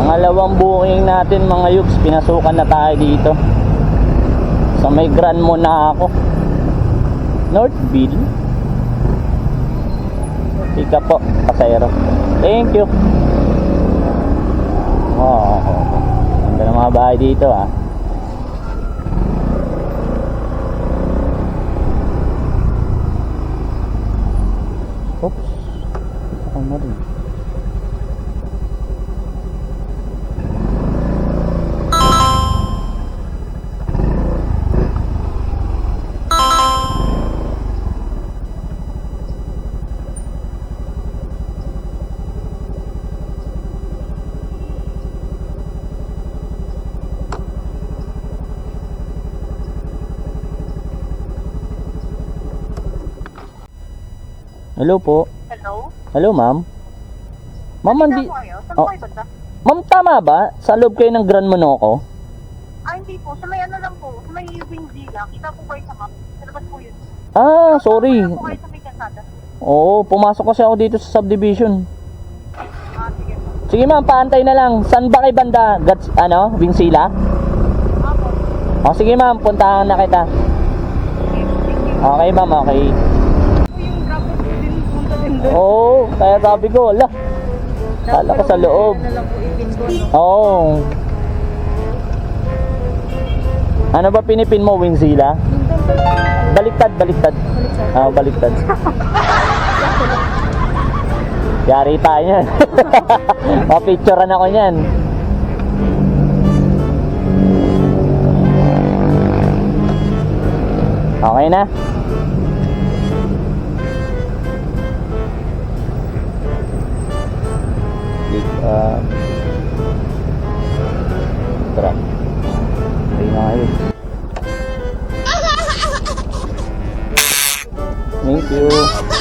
Pangalawang booking natin mga yuks. Pinasukan na tayo dito sa may Grand Monaco, Northville. Ika po, pasayro. Thank you. Ganda ng mga bahay dito ah. Oops. Ano rin? Hello po. Hello? Hello ma'am. Ma'am, Saan po kayo? Saan po Oh, kayo banda? ma'am, tama ba? Sa loob kayo ng Grand Monaco? Hindi po. Sa may ano lang po. Sa may Wingzilla. Kita po kayo sa map. Sa labas po yun. Ah, sorry. Kita po kayo sa may kasada. Oo, pumasok kasi ako dito sa subdivision. Sige po. Sige ma'am, paantay na lang. Saan ba kay banda? Vingsila? Apo. O sige ma'am, puntahan na kita. Okay ma'am, okay. Po yung grabe din punta din doon. Oo, kaya sabi ko, ala. Kala ko sa loob. Na lang po ipingo, no? Oo. Ano ba pinipin mo, Wingsila? Baliktad. Ah, baliktad. Yari tayo yan. Mapicturean ako yan. Okay na? Tara. Okay na kayo. Thank you.